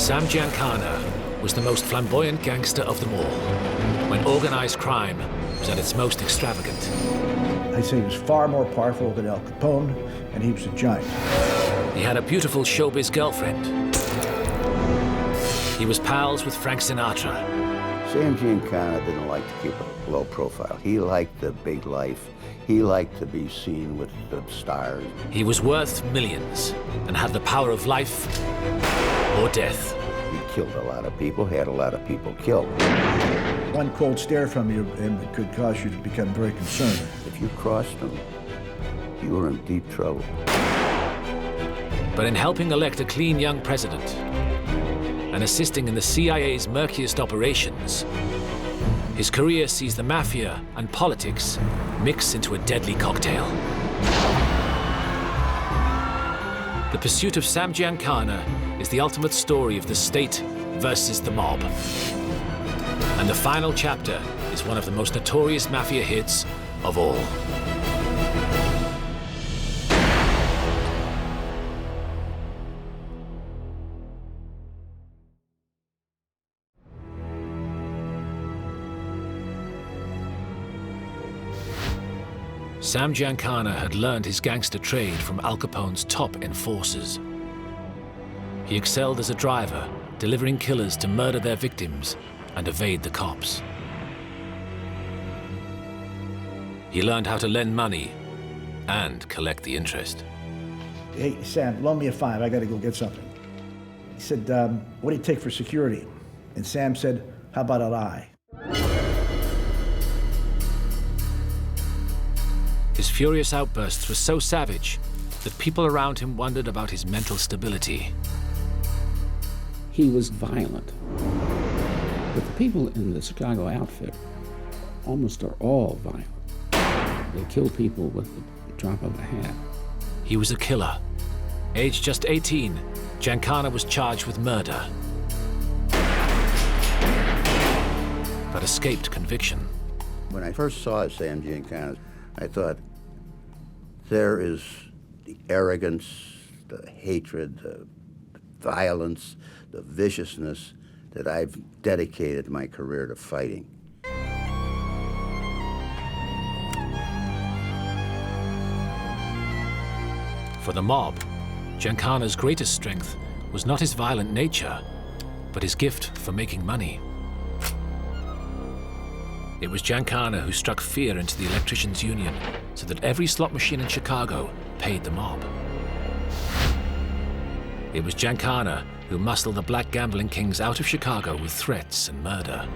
Sam Giancana was the most flamboyant gangster of them all, when organized crime was at its most extravagant. I'd say he was far more powerful than Al Capone, and he was a giant. He had a beautiful showbiz girlfriend. He was pals with Frank Sinatra. Sam Giancana didn't like to keep a low profile. He liked the big life. He liked to be seen with the stars. He was worth millions and had the power of life or death. He killed a lot of people, had a lot of people killed. One cold stare from you and it could cause you to become very concerned. If you crossed him, you were in deep trouble. But in helping elect a clean young president and assisting in the CIA's murkiest operations, his career sees the mafia and politics mix into a deadly cocktail. The pursuit of Sam Giancana is the ultimate story of the state versus the mob. And the final chapter is one of the most notorious mafia hits of all. Sam Giancana had learned his gangster trade from Al Capone's top enforcers. He excelled as a driver, delivering killers to murder their victims and evade the cops. He learned how to lend money and collect the interest. Hey, Sam, loan me a $5. I got to go get something. He said, what do you take for security? And Sam said, how about a lie? His furious outbursts were so savage that people around him wondered about his mental stability. He was violent. But the people in the Chicago outfit almost are all violent. They kill people with the drop of a hat. He was a killer. Aged just 18, Giancana was charged with murder, but escaped conviction. When I first saw Sam Giancana, I thought, there is the arrogance, the hatred, the violence, the viciousness that I've dedicated my career to fighting. For the mob, Giancana's greatest strength was not his violent nature, but his gift for making money. It was Giancana who struck fear into the electricians' union so that every slot machine in Chicago paid the mob. It was Giancana who muscled the black gambling kings out of Chicago with threats and murder.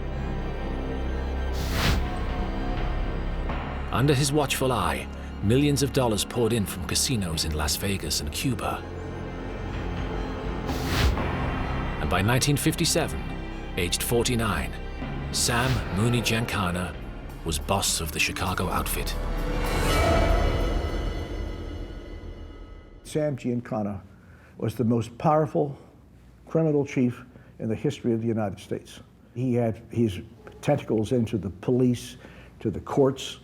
Under his watchful eye, millions of dollars poured in from casinos in Las Vegas and Cuba. And by 1957, aged 49, Sam Mooney Giancana was boss of the Chicago outfit. Sam Giancana was the most powerful criminal chief in the history of the United States. He had his tentacles into the police, to the courts,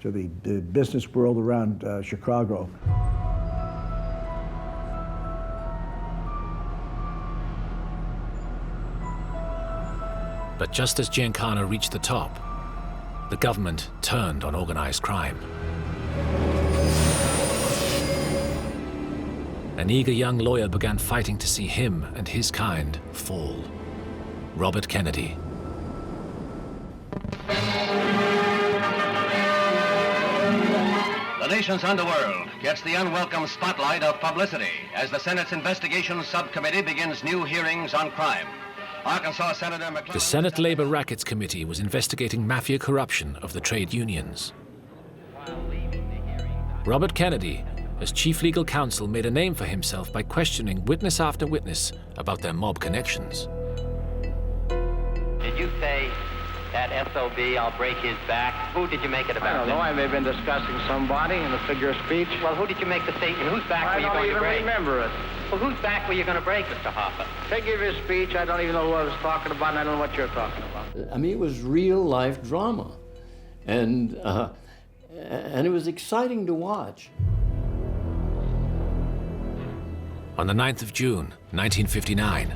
to the business world around Chicago. But just as Giancana reached the top, the government turned on organized crime. An eager young lawyer began fighting to see him and his kind fall. Robert Kennedy. The nation's underworld gets the unwelcome spotlight of publicity as the Senate's Investigations Subcommittee begins new hearings on crime. Arkansas Senator McClellan... The Senate Labor Rackets Committee was investigating mafia corruption of the trade unions. Robert Kennedy, as chief legal counsel, made a name for himself by questioning witness after witness about their mob connections. Did you say that SOB, I'll break his back? Who did you make it about? I don't know. I may have been discussing somebody in a figure of speech. Well, who did you make the statement? Whose back were you going to break? I don't even remember it. Well, whose back were you going to break, Mr. Hoffa? Figure of speech, I don't even know who I was talking about, and I don't know what you're talking about. I mean, it was real-life drama, and it was exciting to watch. On the 9th of June, 1959,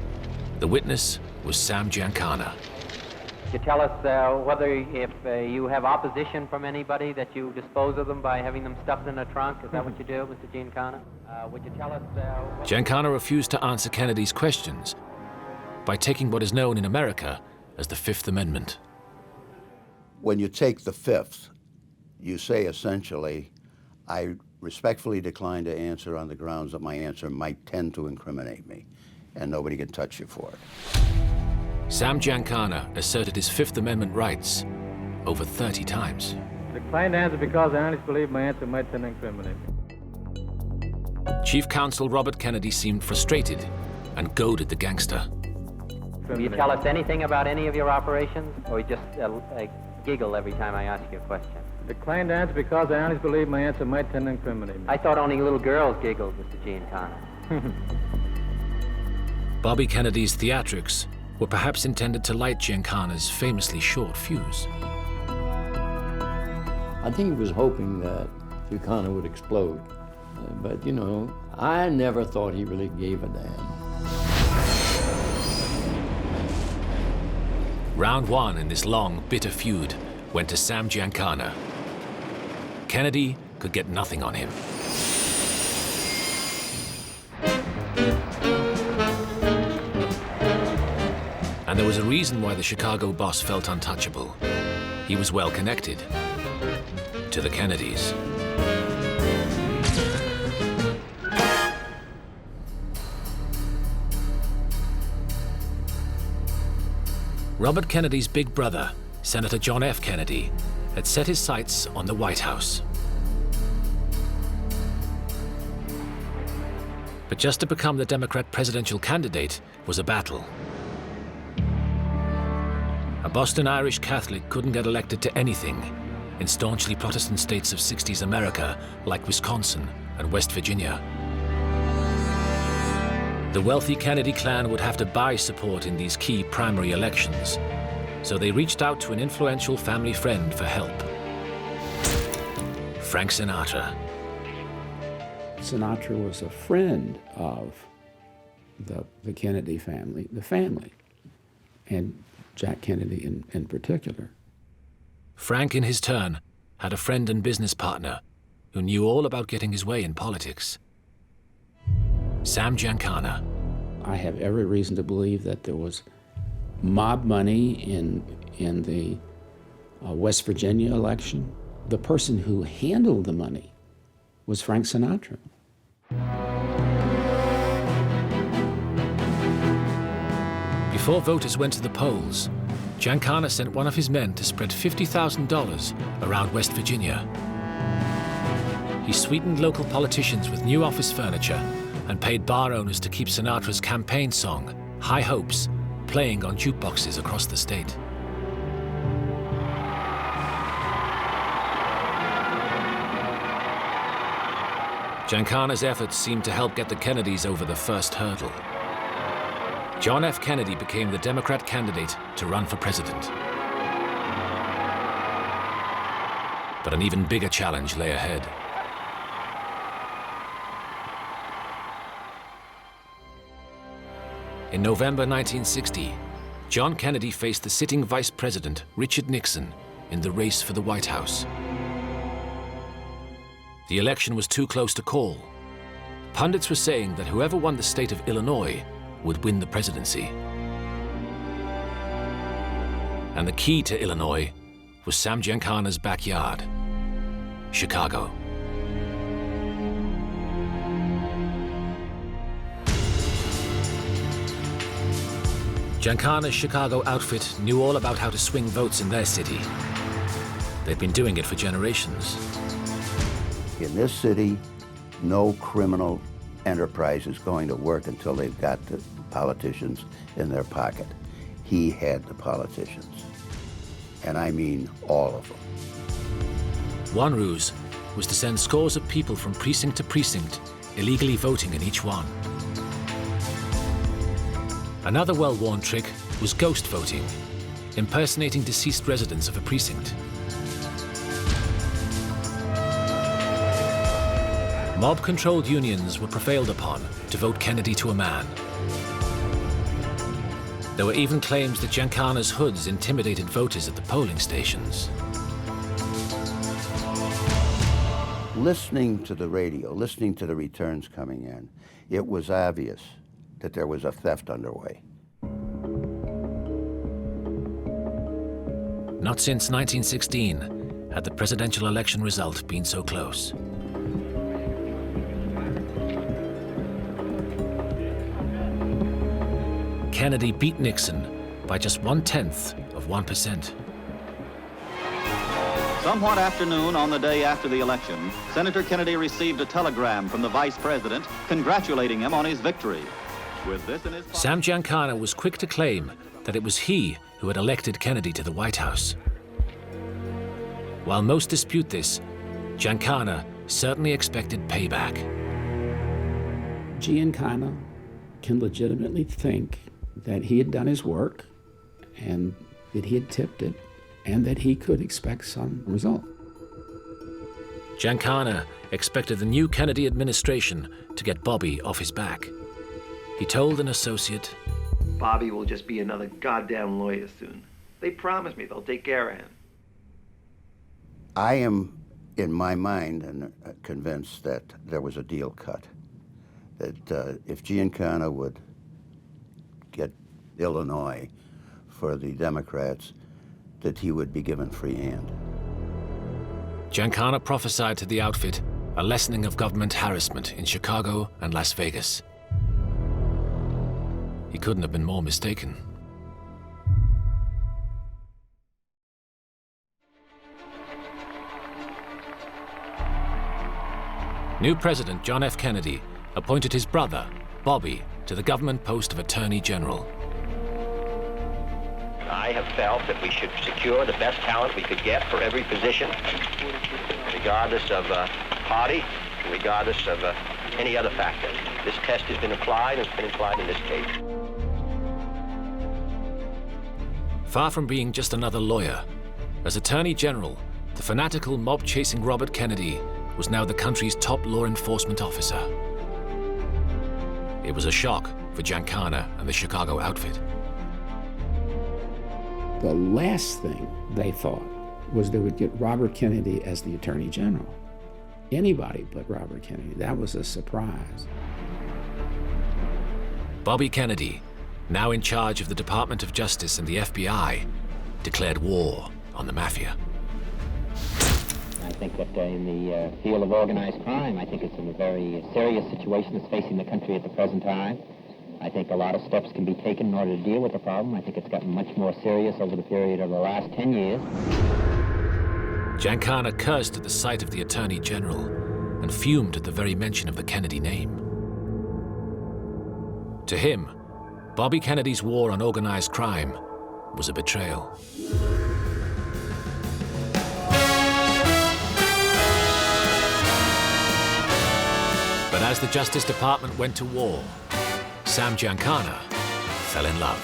The witness was Sam Giancana. You tell us whether if you have opposition from anybody that you dispose of them by having them stuffed in a trunk. Is that what you do, Mr. Giancana? Would you tell us... Giancana refused to answer Kennedy's questions by taking what is known in America as the Fifth Amendment. When you take the Fifth, you say essentially, I respectfully decline to answer on the grounds that my answer might tend to incriminate me, and nobody can touch you for it. Sam Giancana asserted his Fifth Amendment rights over 30 times. I declined to answer because I honestly believe my answer might tend to incriminate me. Chief Counsel Robert Kennedy seemed frustrated and goaded the gangster. Will you tell us anything about any of your operations, or you just giggle every time I ask you a question? I declined to answer because I honestly believe my answer might tend to incriminate me. I thought only little girls giggled, Mr. Giancana. Bobby Kennedy's theatrics were perhaps intended to light Giancana's famously short fuse. I think he was hoping that Giancana would explode. But, you know, I never thought he really gave a damn. Round one in this long, bitter feud went to Sam Giancana. Kennedy could get nothing on him. And there was a reason why the Chicago boss felt untouchable. He was well connected to the Kennedys. Robert Kennedy's big brother, Senator John F. Kennedy, had set his sights on the White House. But just to become the Democrat presidential candidate was a battle. A Boston Irish Catholic couldn't get elected to anything in staunchly Protestant states of 60s America like Wisconsin and West Virginia. The wealthy Kennedy clan would have to buy support in these key primary elections, so they reached out to an influential family friend for help. Frank Sinatra. Sinatra was a friend of the Kennedy family, and Jack Kennedy in particular. Frank, in his turn, had a friend and business partner who knew all about getting his way in politics. Sam Giancana. I have every reason to believe that there was mob money in the West Virginia election. The person who handled the money was Frank Sinatra. Before voters went to the polls, Giancana sent one of his men to spread $50,000 around West Virginia. He sweetened local politicians with new office furniture and paid bar owners to keep Sinatra's campaign song, High Hopes, playing on jukeboxes across the state. Giancana's efforts seemed to help get the Kennedys over the first hurdle. John F. Kennedy became the Democrat candidate to run for president. But an even bigger challenge lay ahead. In November 1960, John Kennedy faced the sitting Vice President, Richard Nixon, in the race for the White House. The election was too close to call. Pundits were saying that whoever won the state of Illinois would win the presidency. And the key to Illinois was Sam Giancana's backyard, Chicago. Giancana's Chicago outfit knew all about how to swing votes in their city. They'd been doing it for generations. In this city, no criminal enterprise is going to work until they've got the politicians in their pocket. He had the politicians, and I mean all of them. One ruse was to send scores of people from precinct to precinct, illegally voting in each one. Another well-worn trick was ghost voting, impersonating deceased residents of a precinct. Mob-controlled unions were prevailed upon to vote Kennedy to a man. There were even claims that Giancana's hoods intimidated voters at the polling stations. Listening to the radio, listening to the returns coming in, it was obvious that there was a theft underway. Not since 1916 had the presidential election result been so close. Kennedy beat Nixon by just 0.1%. Somewhat after noon on the day after the election, Senator Kennedy received a telegram from the vice president congratulating him on his victory. With this in his pocket, Sam Giancana was quick to claim that it was he who had elected Kennedy to the White House. While most dispute this, Giancana certainly expected payback. Giancana can legitimately think that he had done his work and that he had tipped it and that he could expect some result. Giancana expected the new Kennedy administration to get Bobby off his back. He told an associate, "Bobby will just be another goddamn lawyer soon. They promised me they'll take care of him." I am, in my mind, convinced that there was a deal cut. That if Giancana would get Illinois for the Democrats, that he would be given free hand. Giancana prophesied to the outfit a lessening of government harassment in Chicago and Las Vegas. He couldn't have been more mistaken. New President John F. Kennedy appointed his brother, Bobby, to the government post of Attorney General. I have felt that we should secure the best talent we could get for every position, regardless of party, regardless of any other factor. This test has been applied, and it's been applied in this case. Far from being just another lawyer, as Attorney General, the fanatical mob-chasing Robert Kennedy was now the country's top law enforcement officer. It was a shock for Giancana and the Chicago outfit. The last thing they thought was they would get Robert Kennedy as the Attorney General. Anybody but Robert Kennedy. That was a surprise. Bobby Kennedy, now in charge of the Department of Justice and the FBI, declared war on the Mafia. I think that in the field of organized crime, I think it's a very serious situation that's facing the country at the present time. I think a lot of steps can be taken in order to deal with the problem. I think it's gotten much more serious over the period of the last 10 years. Giancana cursed at the sight of the Attorney General and fumed at the very mention of the Kennedy name. To him, Bobby Kennedy's war on organized crime was a betrayal. But as the Justice Department went to war, Sam Giancana fell in love.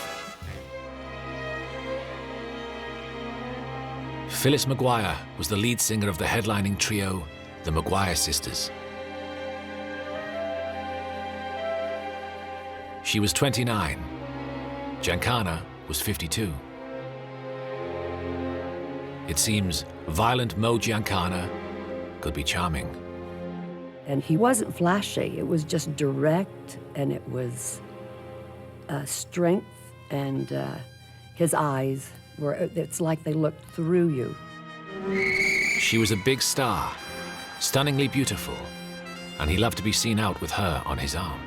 Phyllis McGuire was the lead singer of the headlining trio, the McGuire Sisters. She was 29. Giancana was 52. It seems violent Mo Giancana could be charming. And he wasn't flashy. It was just direct, and it was strength, and his eyes were, it's like they looked through you. She was a big star, stunningly beautiful, and he loved to be seen out with her on his arm.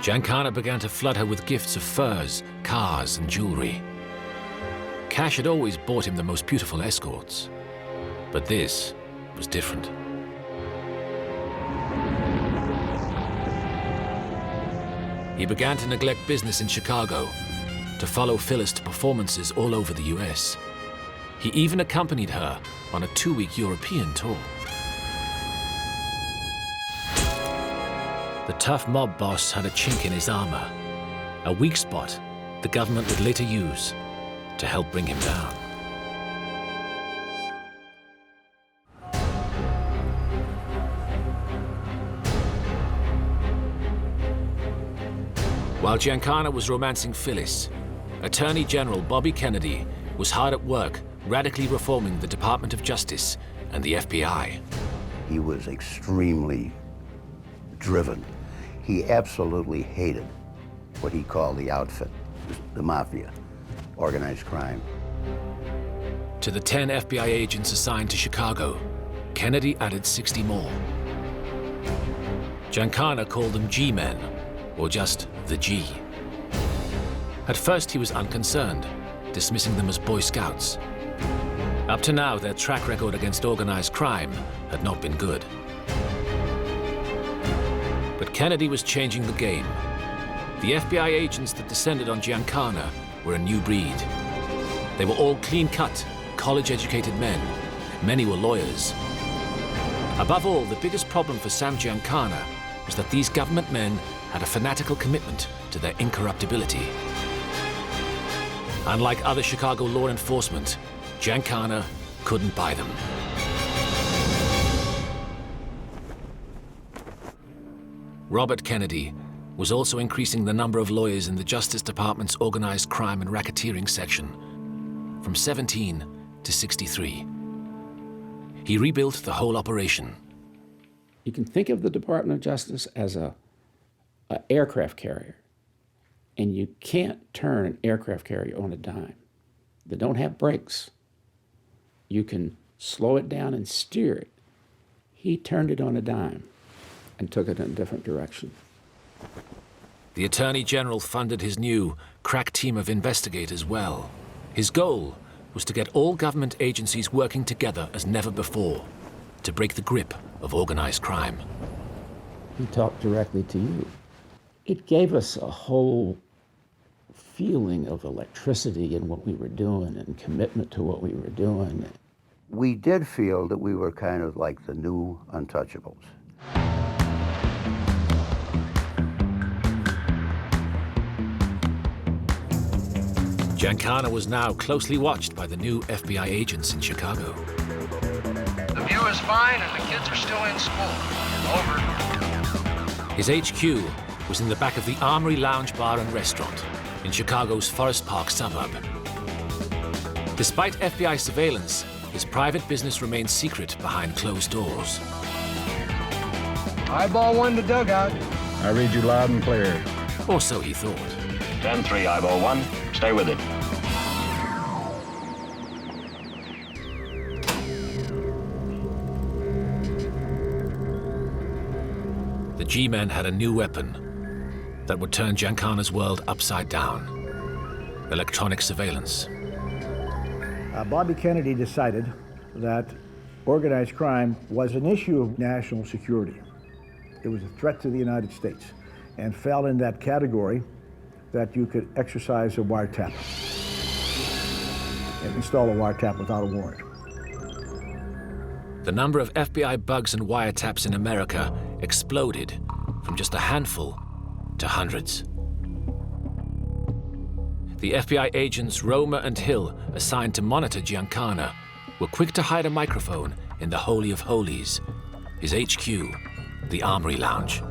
Giancana began to flood her with gifts of furs, cars, and jewelry. Cash had always bought him the most beautiful escorts, but this was different. He began to neglect business in Chicago, to follow Phyllis to performances all over the US. He even accompanied her on a 2-week European tour. The tough mob boss had a chink in his armor, a weak spot the government would later use to help bring him down. While Giancana was romancing Phyllis, Attorney General Bobby Kennedy was hard at work radically reforming the Department of Justice and the FBI. He was extremely driven. He absolutely hated what he called the outfit, the Mafia, organized crime. To the 10 FBI agents assigned to Chicago, Kennedy added 60 more. Giancana called them G-men, or just the G. At first he was unconcerned, dismissing them as Boy Scouts. Up to now, their track record against organized crime had not been good. But Kennedy was changing the game. The FBI agents that descended on Giancana were a new breed. They were all clean-cut, college-educated men. Many were lawyers. Above all, the biggest problem for Sam Giancana was that these government men had a fanatical commitment to their incorruptibility. Unlike other Chicago law enforcement, Giancana couldn't buy them. Robert Kennedy was also increasing the number of lawyers in the Justice Department's Organized Crime and Racketeering section, from 17 to 63. He rebuilt the whole operation. You can think of the Department of Justice as an aircraft carrier, and you can't turn an aircraft carrier on a dime. They don't have brakes. You can slow it down and steer it. He turned it on a dime and took it in a different direction. The Attorney General funded his new crack team of investigators well. His goal was to get all government agencies working together as never before, to break the grip of organized crime. He talked directly to you. It gave us a whole feeling of electricity in what we were doing and commitment to what we were doing. We did feel that we were kind of like the new untouchables. Giancana was now closely watched by the new FBI agents in Chicago. The view is fine and the kids are still in school. Over. His HQ was in the back of the Armory Lounge Bar and Restaurant in Chicago's Forest Park suburb. Despite FBI surveillance, his private business remained secret behind closed doors. Eyeball one to dugout. I read you loud and clear. Or so he thought. 10-3, eyeball one. Stay with it. The G-men had a new weapon that would turn Giancana's world upside down. Electronic surveillance. Bobby Kennedy decided that organized crime was an issue of national security. It was a threat to the United States and fell in that category that you could exercise a wiretap and install a wiretap without a warrant. The number of FBI bugs and wiretaps in America exploded from just a handful to hundreds. The FBI agents Romer and Hill, assigned to monitor Giancana, were quick to hide a microphone in the Holy of Holies, his HQ, the Armory Lounge.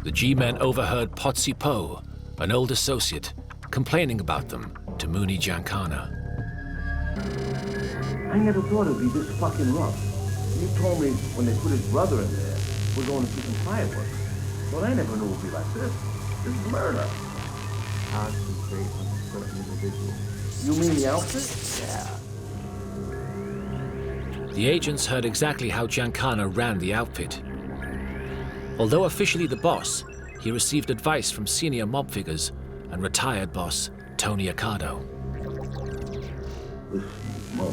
The G-men overheard Potsy Poe, an old associate, complaining about them to Mooney Giancana. I never thought it'd be this fucking rough. You told me when they put his brother in there, we're going to see some fireworks. But I never knew it'd be like this. This is murder. Concentrate on a certain individual. You mean the outfit? Yeah. The agents heard exactly how Giancana ran the outfit. Although officially the boss, he received advice from senior mob figures and retired boss Tony Accardo. Listen, Mo.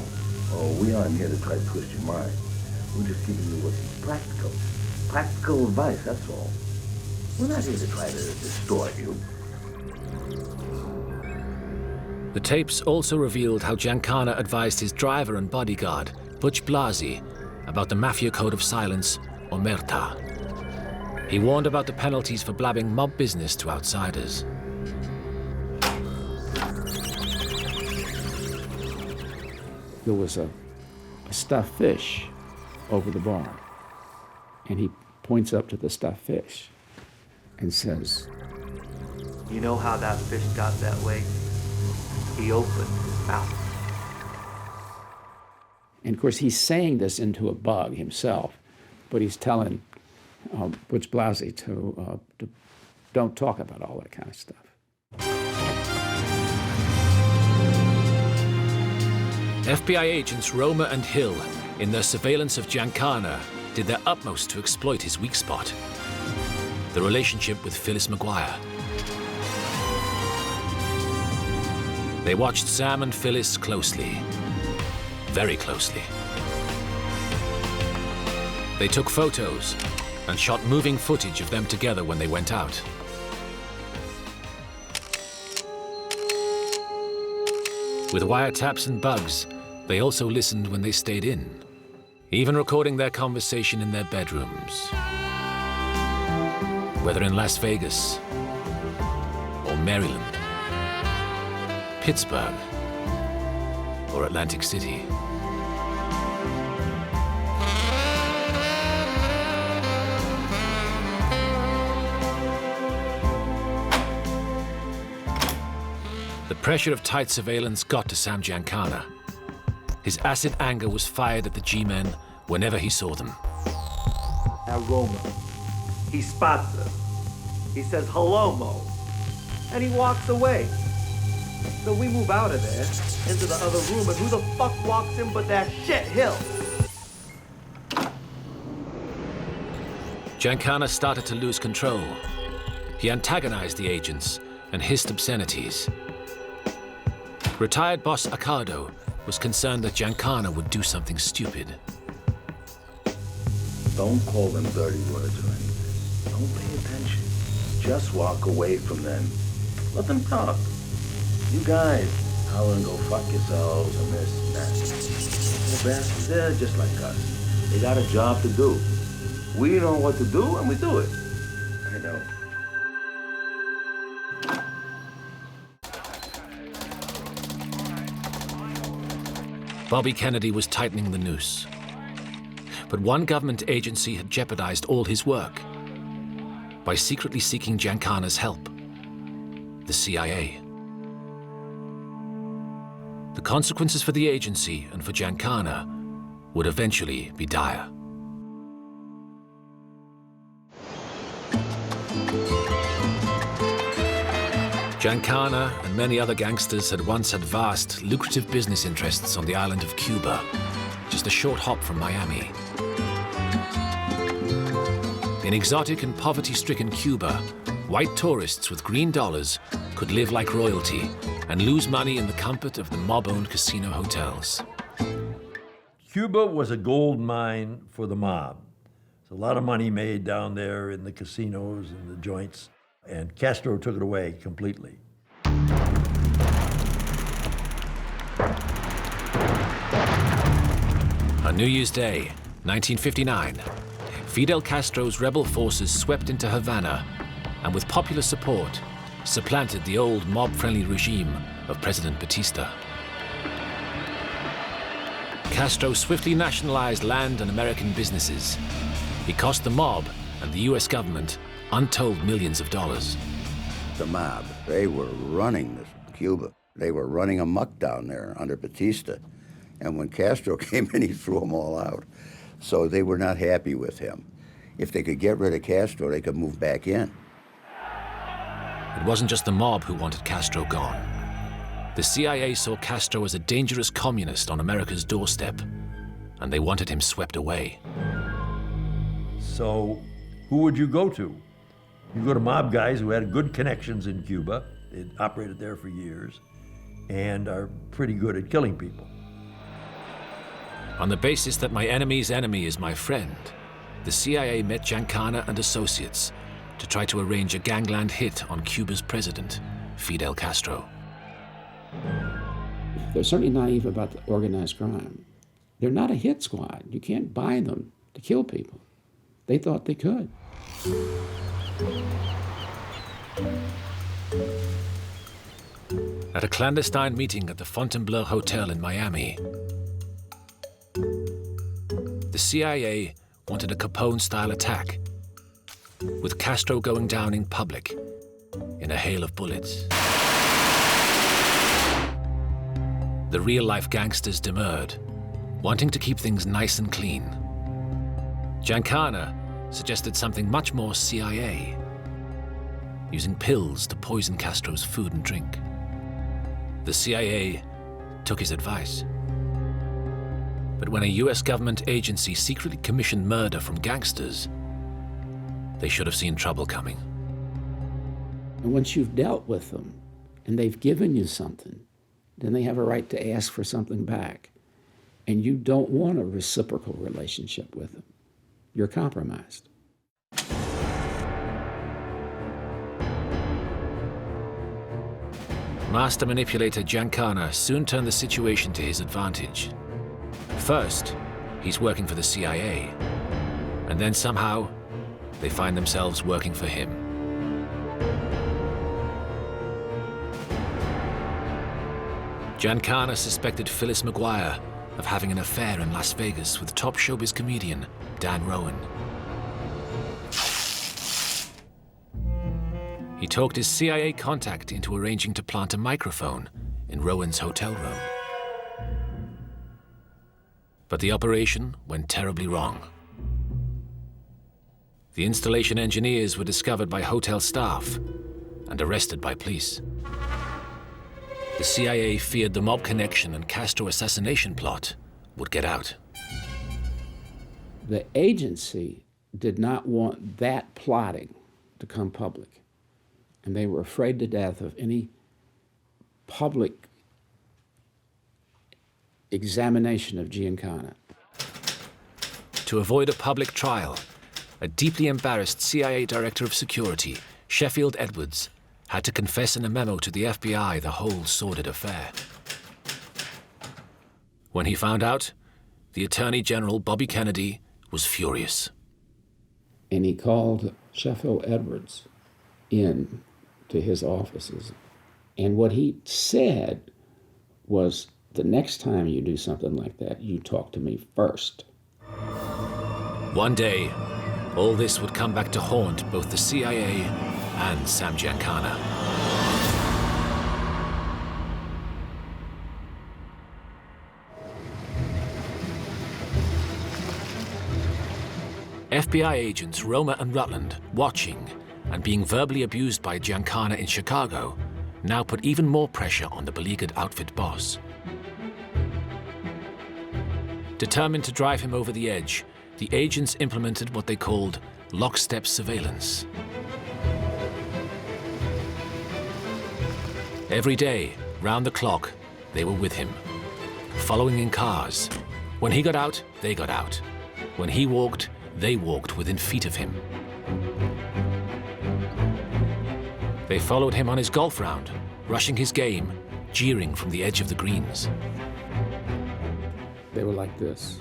Oh, we aren't here to try to twist your mind. We're just giving you what's practical. Practical advice, that's all. We're not here to try to distort you. The tapes also revealed how Giancana advised his driver and bodyguard, Butch Blasi, about the Mafia Code of Silence, Omerta. He warned about the penalties for blabbing mob business to outsiders. There was a stuffed fish over the bar, and he points up to the stuffed fish. and says, You know how that fish got that way? He opened his mouth. and of course he's saying this into a bug himself, but he's telling Butch Blasey to don't talk about all that kind of stuff. FBI agents Roma and Hill, in their surveillance of Giancana, did their utmost to exploit his weak spot, the relationship with Phyllis McGuire. They watched Sam and Phyllis closely, very closely. They took photos and shot moving footage of them together when they went out. With wiretaps and bugs, they also listened when they stayed in, even recording their conversation in their bedrooms. Whether in Las Vegas, or Maryland, Pittsburgh, or Atlantic City. The pressure of tight surveillance got to Sam Giancana. His acid anger was fired at the G-men whenever he saw them. Now Roma, he spots us. He says, "Hello, Mo," and he walks away. So we move out of there into the other room, and who the fuck walks in but that shit Hill? Giancana started to lose control. He antagonized the agents and hissed obscenities. Retired boss Accardo was concerned that Giancana would do something stupid. Don't call them dirty words or anything. Don't pay attention. Just walk away from them. Let them talk. You guys, holler and go fuck yourselves and this and that. The bastards, they're just like us. They got a job to do. We know what to do and we do it. I know. Bobby Kennedy was tightening the noose. But one government agency had jeopardized all his work by secretly seeking Giancana's help, the CIA. The consequences for the agency and for Giancana would eventually be dire. Giancana and many other gangsters had once had vast, lucrative business interests on the island of Cuba, just a short hop from Miami. In exotic and poverty-stricken Cuba, white tourists with green dollars could live like royalty and lose money in the comfort of the mob-owned casino hotels. Cuba was a gold mine for the mob. There's a lot of money made down there in the casinos and the joints, and Castro took it away completely. On New Year's Day, 1959, Fidel Castro's rebel forces swept into Havana and, with popular support, supplanted the old mob-friendly regime of President Batista. Castro swiftly nationalized land and American businesses. He cost the mob and the U.S. government untold millions of dollars. The mob, they were running Cuba. They were running amok down there under Batista. And when Castro came in, he threw them all out. So they were not happy with him. If they could get rid of Castro, they could move back in. It wasn't just the mob who wanted Castro gone. The CIA saw Castro as a dangerous communist on America's doorstep, and they wanted him swept away. So who would you go to? You go to mob guys who had good connections in Cuba. They'd operated there for years and are pretty good at killing people. On the basis that my enemy's enemy is my friend, the CIA met Giancana and associates to try to arrange a gangland hit on Cuba's president, Fidel Castro. They're certainly naive about the organized crime. They're not a hit squad. You can't buy them to kill people. They thought they could. At a clandestine meeting at the Fontainebleau Hotel in Miami, the CIA wanted a Capone-style attack. with Castro going down in public in a hail of bullets. The real-life gangsters demurred, wanting to keep things nice and clean. Giancana suggested something much more CIA, using pills to poison Castro's food and drink. The CIA took his advice. But when a US government agency secretly commissioned murder from gangsters, they should have seen trouble coming. And once you've dealt with them and they've given you something, then they have a right to ask for something back. And you don't want a reciprocal relationship with them. You're compromised. Master manipulator Giancana soon turned the situation to his advantage. First, he's working for the CIA, and then somehow, they find themselves working for him. Giancana suspected Phyllis McGuire of having an affair in Las Vegas with top showbiz comedian Dan Rowan. He talked his CIA contact into arranging to plant a microphone in Rowan's hotel room. But the operation went terribly wrong. The installation engineers were discovered by hotel staff and arrested by police. The CIA feared the mob connection and Castro assassination plot would get out. The agency did not want that plotting to come public, and they were afraid to death of any public examination of Giancana. To avoid a public trial, a deeply embarrassed CIA Director of Security, Sheffield Edwards, had to confess in a memo to the FBI the whole sordid affair. When he found out, the Attorney General, Bobby Kennedy, was furious. And he called Sheffield Edwards in to his offices. And what he said was, the next time you do something like that, you talk to me first. One day, all this would come back to haunt both the CIA and Sam Giancana. FBI agents Roma and Rutland, watching and being verbally abused by Giancana in Chicago, now put even more pressure on the beleaguered outfit boss. Determined to drive him over the edge, the agents implemented what they called lockstep surveillance. Every day, round the clock, they were with him, following in cars. When he got out, they got out. When he walked, they walked within feet of him. They followed him on his golf round, rushing his game, jeering from the edge of the greens. They were like this.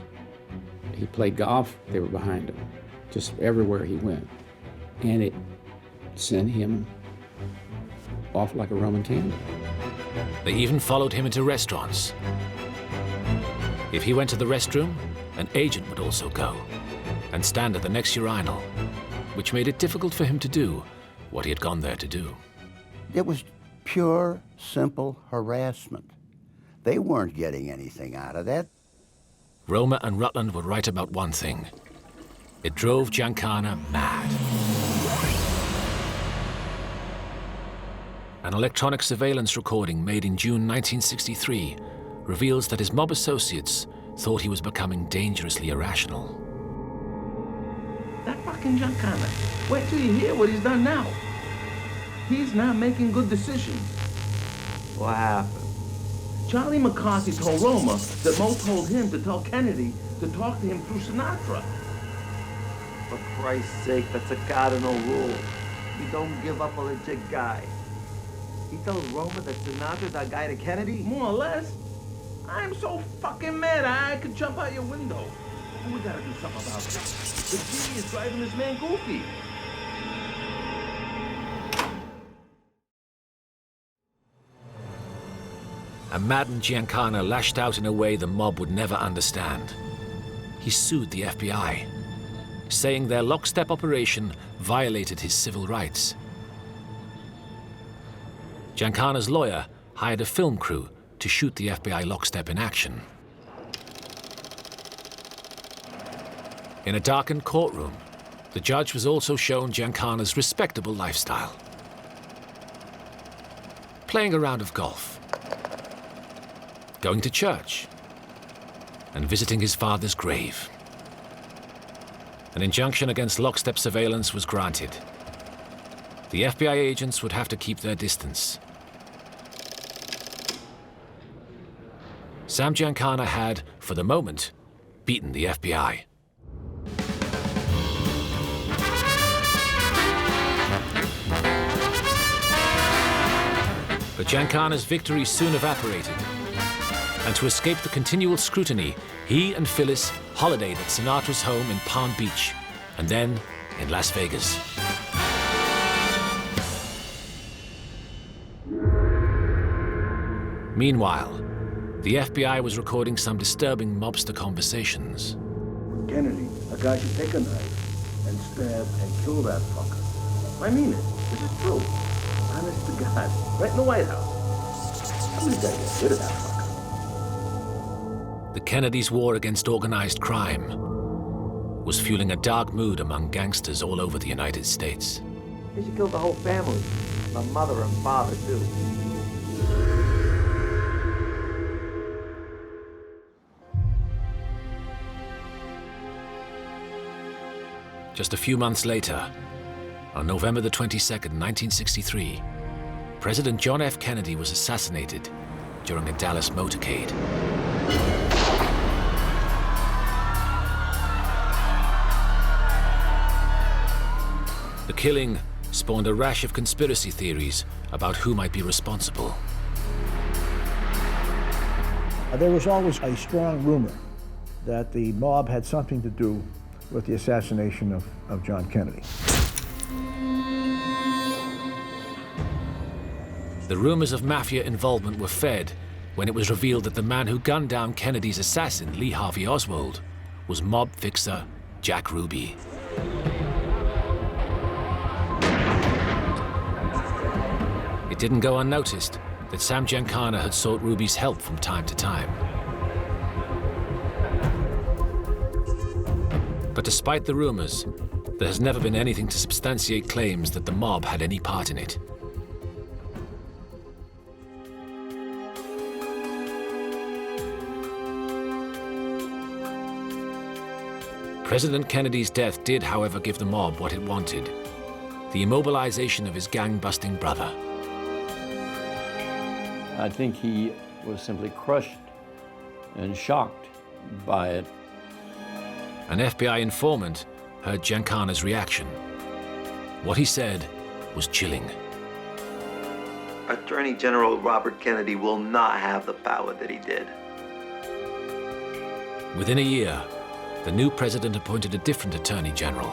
He played golf, they were behind him, just everywhere he went. And it sent him off like a Roman candle. They even followed him into restaurants. If he went to the restroom, an agent would also go and stand at the next urinal, which made it difficult for him to do what he had gone there to do. It was pure, simple harassment. They weren't getting anything out of that. Roma and Rutland were right about one thing. It drove Giancana mad. An electronic surveillance recording made in June 1963 reveals that his mob associates thought he was becoming dangerously irrational. That fucking Giancana. Wait till you hear what he's done now. He's not making good decisions. What happened? Charlie McCarthy told Roma that Mo told him to tell Kennedy to talk to him through Sinatra. For Christ's sake, that's a cardinal rule. You don't give up a legit guy. He tells Roma that Sinatra's our guy to Kennedy? More or less. I'm so fucking mad I could jump out your window. And we gotta do something about this. The G is driving this man goofy. A maddened Giancana lashed out in a way the mob would never understand. He sued the FBI. saying their lockstep operation violated his civil rights. Giancana's lawyer hired a film crew to shoot the FBI lockstep in action. In a darkened courtroom, the judge was also shown Giancana's respectable lifestyle. Playing a round of golf, going to church, and visiting his father's grave. An injunction against lockstep surveillance was granted. The FBI agents would have to keep their distance. Sam Giancana had, for the moment, beaten the FBI. But Giancana's victory soon evaporated. And to escape the continual scrutiny, he and Phyllis holidayed at Sinatra's home in Palm Beach, and then in Las Vegas. Meanwhile, the FBI was recording some disturbing mobster conversations. Kennedy, a guy should take a knife and stab and kill that fucker. I mean it. This is true. Honest to God. Right in the White House. Somebody's got to get rid of that fucker. The Kennedys' war against organized crime was fueling a dark mood among gangsters all over the United States. They should kill the whole family. My mother and father, too. Just a few months later, on November the 22nd, 1963, President John F. Kennedy was assassinated during a Dallas motorcade. The killing spawned a rash of conspiracy theories about who might be responsible. There was always a strong rumor that the mob had something to do with the assassination of John Kennedy. The rumors of Mafia involvement were fed when it was revealed that the man who gunned down Kennedy's assassin, Lee Harvey Oswald, was mob fixer Jack Ruby. It didn't go unnoticed that Sam Giancana had sought Ruby's help from time to time. But despite the rumors, there has never been anything to substantiate claims that the mob had any part in it. President Kennedy's death did, however, give the mob what it wanted: the immobilization of his gang-busting brother. I think he was simply crushed and shocked by it. An FBI informant heard Giancana's reaction. What he said was chilling. Attorney General Robert Kennedy will not have the power that he did. Within a year, the new president appointed a different attorney general,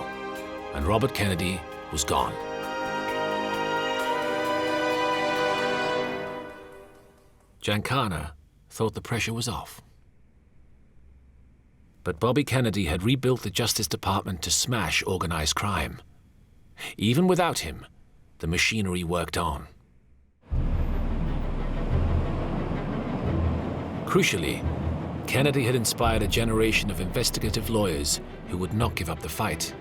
and Robert Kennedy was gone. Giancana thought the pressure was off. But Bobby Kennedy had rebuilt the Justice Department to smash organized crime. Even without him, the machinery worked on. Crucially, Kennedy had inspired a generation of investigative lawyers who would not give up the fight.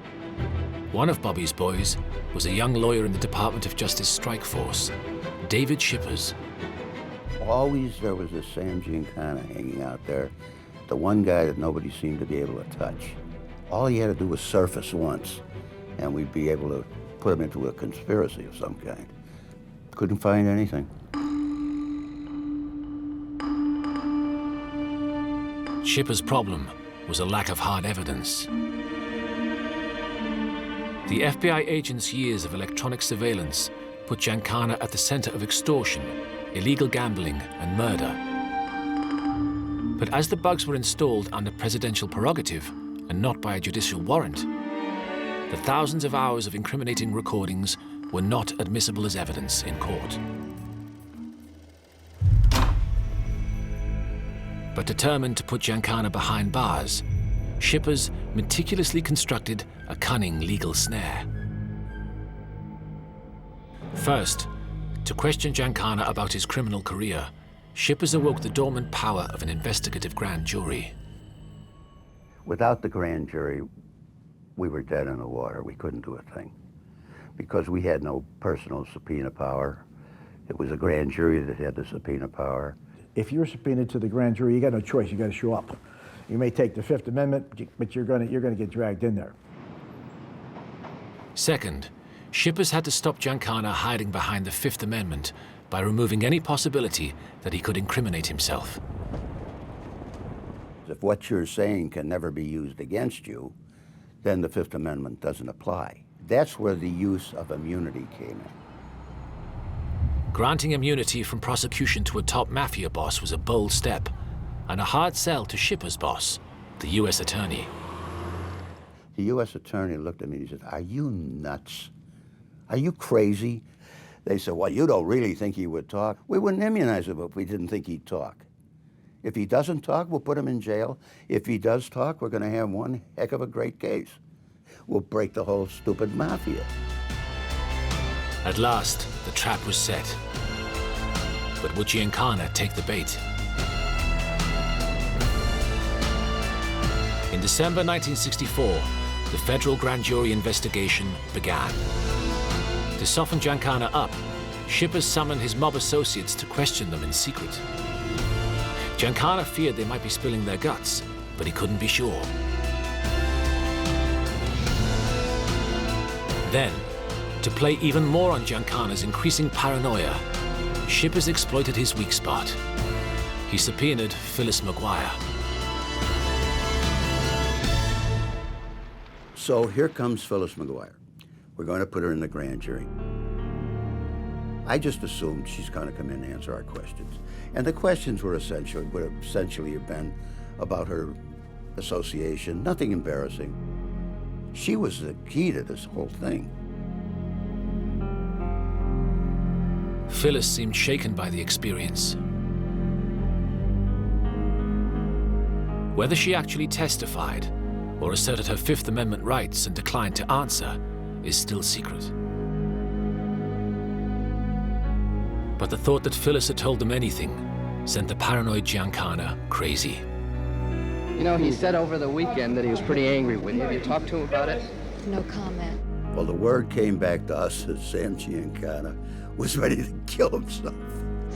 One of Bobby's boys was a young lawyer in the Department of Justice strike force, David Shippers. Always there was this Sam Giancana hanging out there, the one guy that nobody seemed to be able to touch. All he had to do was surface once, and we'd be able to put him into a conspiracy of some kind. Couldn't find anything. Shippers' problem was a lack of hard evidence. The FBI agent's years of electronic surveillance put Giancana at the center of extortion, illegal gambling, and murder. But as the bugs were installed under presidential prerogative and not by a judicial warrant, the thousands of hours of incriminating recordings were not admissible as evidence in court. But determined to put Giancana behind bars, Shippers meticulously constructed a cunning legal snare. First, to question Giancana about his criminal career, Shippers awoke the dormant power of an investigative grand jury. Without the grand jury, we were dead in the water. We couldn't do a thing because we had no personal subpoena power. It was a grand jury that had the subpoena power. If you're subpoenaed to the grand jury, you got no choice. You got to show up. You may take the Fifth Amendment, but you're going to get dragged in there. Second, Shippers had to stop Giancana hiding behind the Fifth Amendment by removing any possibility that he could incriminate himself. If what you're saying can never be used against you, then the Fifth Amendment doesn't apply. That's where the use of immunity came in. Granting immunity from prosecution to a top mafia boss was a bold step, and a hard sell to Shippers' boss, the U.S. Attorney. The U.S. Attorney looked at me and he said, "Are you nuts? Are you crazy?" They said, "Well, you don't really think he would talk." We wouldn't immunize him if we didn't think he'd talk. If he doesn't talk, we'll put him in jail. If he does talk, we're going to have one heck of a great case. We'll break the whole stupid mafia. At last, the trap was set. But would Giancana take the bait? In December 1964, the federal grand jury investigation began. To soften Giancana up, Shippers summoned his mob associates to question them in secret. Giancana feared they might be spilling their guts, but he couldn't be sure. Then, to play even more on Giancana's increasing paranoia, Shippers exploited his weak spot. He subpoenaed Phyllis McGuire. So here comes Phyllis McGuire. We're going to put her in the grand jury. I just assumed she's going to come in and answer our questions. And the questions would essentially have been about her association, nothing embarrassing. She was the key to this whole thing. Phyllis seemed shaken by the experience. Whether she actually testified or asserted her Fifth Amendment rights and declined to answer is still secret. But the thought that Phyllis had told them anything sent the paranoid Giancana crazy. You know, he said over the weekend that he was pretty angry with you. Have you talked to him about it? No comment. Well, the word came back to us that Sam Giancana was ready to kill himself.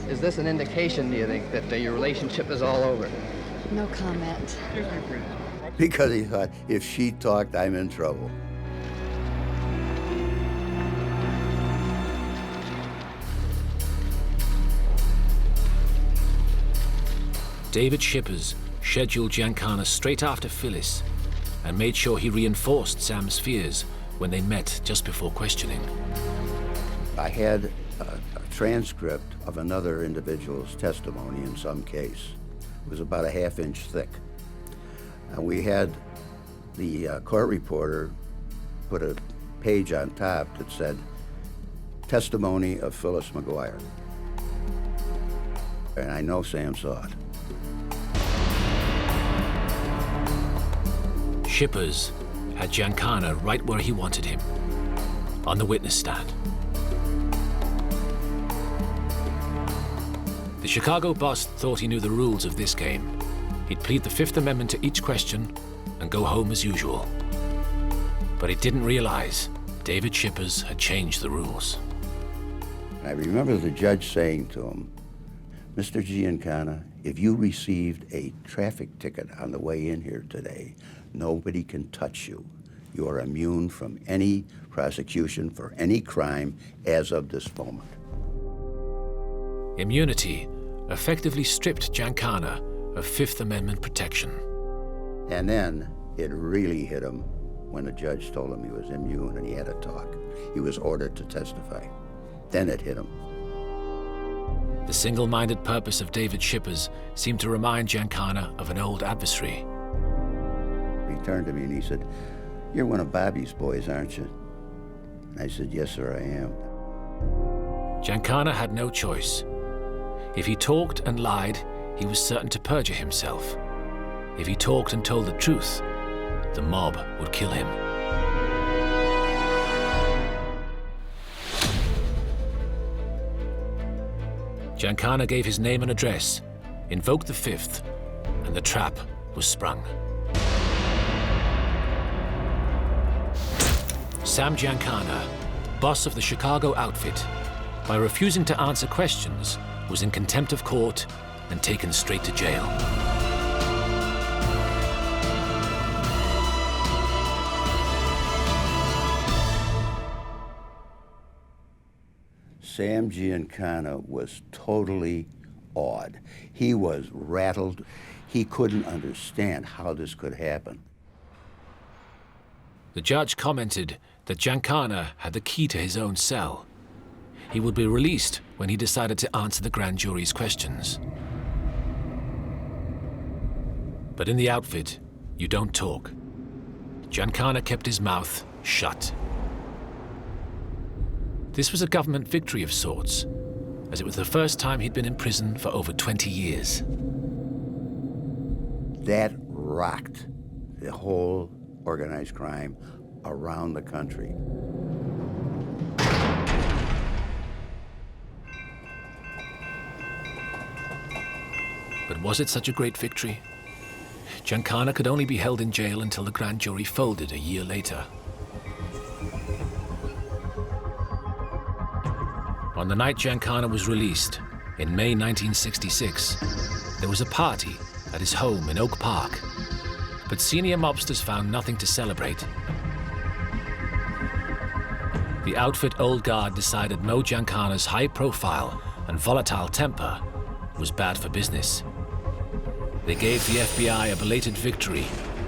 Is this an indication, do you think, that your relationship is all over? No comment. Because he thought, if she talked, I'm in trouble. David Shippers scheduled Giancana straight after Phyllis and made sure he reinforced Sam's fears when they met just before questioning. I had a transcript of another individual's testimony in some case. It was about a half-inch thick. And we had the court reporter put a page on top that said, "Testimony of Phyllis McGuire." And I know Sam saw it. Shippers had Giancana right where he wanted him, on the witness stand. The Chicago boss thought he knew the rules of this game. He'd plead the Fifth Amendment to each question and go home as usual. But he didn't realize David Shippers had changed the rules. I remember the judge saying to him, "Mr. Giancana, if you received a traffic ticket on the way in here today, nobody can touch you. You are immune from any prosecution for any crime as of this moment." Immunity effectively stripped Giancana of Fifth Amendment protection. And then it really hit him when the judge told him he was immune and he had to talk. He was ordered to testify. Then it hit him. The single-minded purpose of David Shippers seemed to remind Giancana of an old adversary. He turned to me and he said, "You're one of Bobby's boys, aren't you?" I said, "Yes, sir, I am." Giancana had no choice. If he talked and lied, he was certain to perjure himself. If he talked and told the truth, the mob would kill him. Giancana gave his name and address, invoked the Fifth, and the trap was sprung. Sam Giancana, boss of the Chicago outfit, by refusing to answer questions, was in contempt of court and taken straight to jail. Sam Giancana was totally awed. He was rattled. He couldn't understand how this could happen. The judge commented that Giancana had the key to his own cell. He would be released when he decided to answer the grand jury's questions. But in the outfit, you don't talk. Giancana kept his mouth shut. This was a government victory of sorts, as it was the first time he'd been in prison for over 20 years. That rocked the whole organized crime around the country. But was it such a great victory? Giancana could only be held in jail until the grand jury folded a year later. On the night Giancana was released, in May 1966, there was a party at his home in Oak Park, but senior mobsters found nothing to celebrate. The outfit old guard decided Mo Giancana's high profile and volatile temper was bad for business. They gave the FBI a belated victory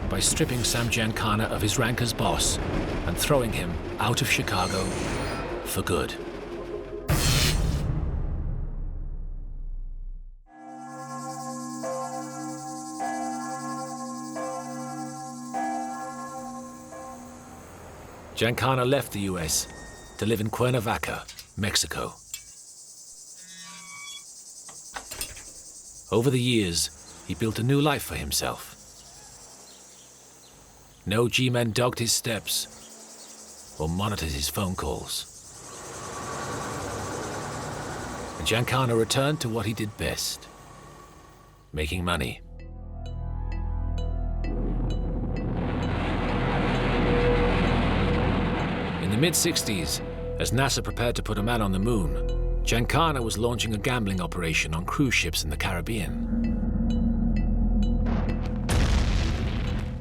by stripping Sam Giancana of his rank as boss and throwing him out of Chicago for good. Giancana left the US to live in Cuernavaca, Mexico. Over the years, he built a new life for himself. No G-men dogged his steps or monitored his phone calls. And Giancana returned to what he did best, making money. In the mid-60s, as NASA prepared to put a man on the moon, Giancana was launching a gambling operation on cruise ships in the Caribbean.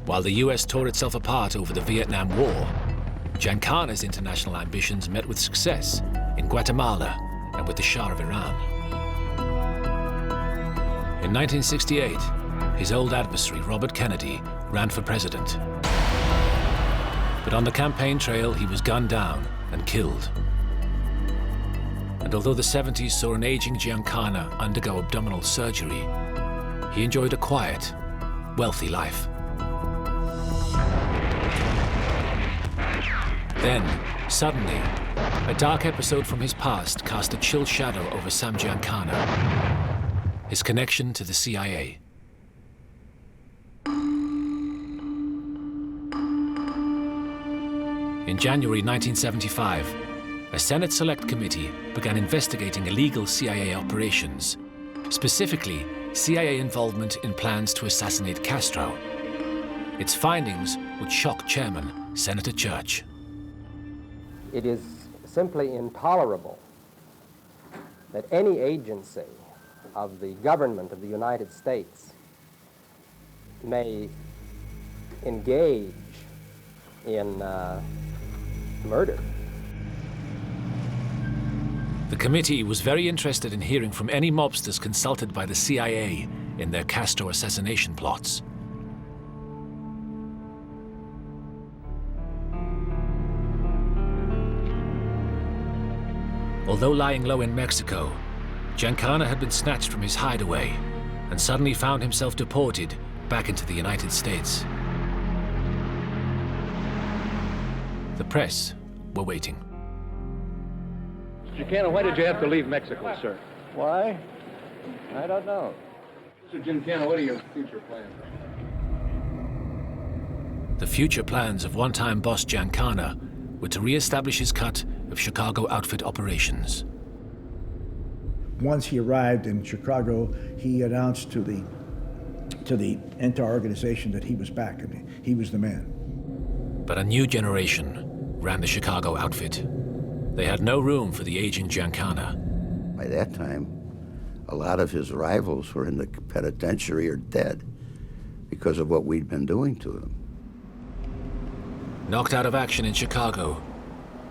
While the US tore itself apart over the Vietnam War, Giancana's international ambitions met with success in Guatemala and with the Shah of Iran. In 1968, his old adversary, Robert Kennedy, ran for president. But on the campaign trail, he was gunned down and killed. And although the 70s saw an aging Giancana undergo abdominal surgery, he enjoyed a quiet, wealthy life. Then, suddenly, a dark episode from his past cast a chill shadow over Sam Giancana, his connection to the CIA. In January 1975, a Senate Select Committee began investigating illegal CIA operations, specifically CIA involvement in plans to assassinate Castro. Its findings would shock Chairman Senator Church. It is simply intolerable that any agency of the government of the United States may engage in murder. The committee was very interested in hearing from any mobsters consulted by the CIA in their Castro assassination plots. Although lying low in Mexico, Giancana had been snatched from his hideaway and suddenly found himself deported back into the United States. The press were waiting. Giancana, why did you have to leave Mexico, sir? Why? I don't know. Mr. Giancana, what are your future plans? The future plans of one-time boss Giancana were to re-establish his cut of Chicago outfit operations. Once he arrived in Chicago, he announced to the entire organization that he was back and he was the man. But a new generation ran the Chicago outfit. They had no room for the aging Giancana. By that time, a lot of his rivals were in the penitentiary or dead because of what we'd been doing to them. Knocked out of action in Chicago,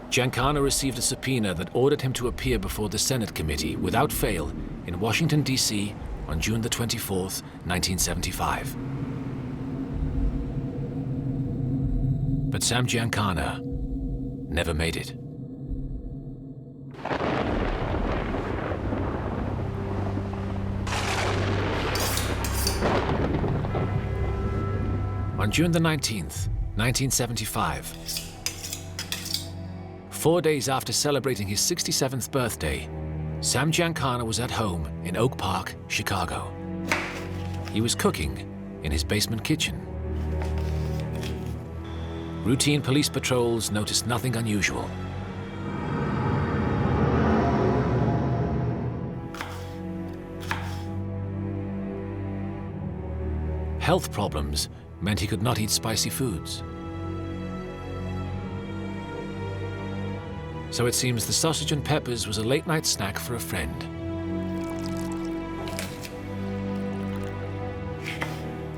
Giancana received a subpoena that ordered him to appear before the Senate committee without fail in Washington, D.C. on June the 24th, 1975. But Sam Giancana never made it. On June the 19th, 1975, 4 days after celebrating his 67th birthday, Sam Giancana was at home in Oak Park, Chicago. He was cooking in his basement kitchen. Routine police patrols noticed nothing unusual. Health problems meant he could not eat spicy foods. So it seems the sausage and peppers was a late-night snack for a friend.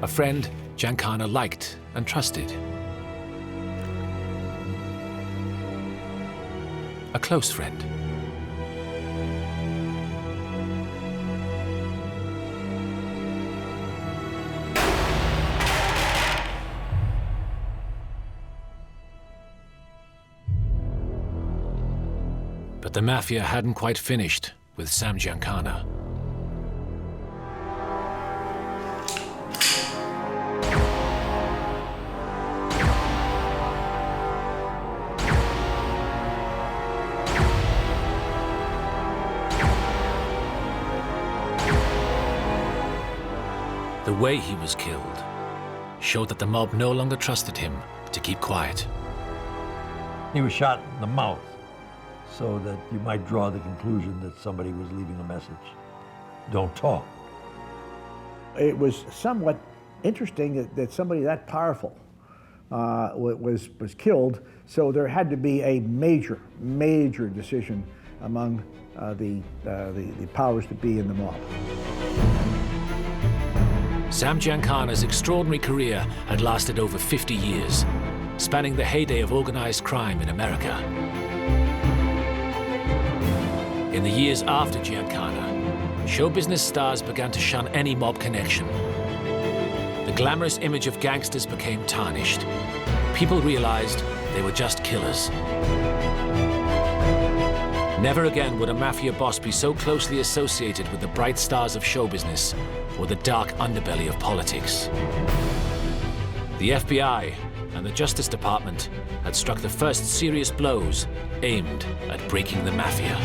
A friend Giancana liked and trusted. A close friend. But the Mafia hadn't quite finished with Sam Giancana. The way he was killed showed that the mob no longer trusted him to keep quiet. He was shot in the mouth, so that you might draw the conclusion that somebody was leaving a message. Don't talk. It was somewhat interesting that somebody that powerful was killed, so there had to be a major decision among the powers that be in the mob. Sam Giancana's extraordinary career had lasted over 50 years, spanning the heyday of organized crime in America. In the years after Giancana, show business stars began to shun any mob connection. The glamorous image of gangsters became tarnished. People realized they were just killers. Never again would a mafia boss be so closely associated with the bright stars of show business or the dark underbelly of politics. The FBI and the Justice Department had struck the first serious blows aimed at breaking the Mafia.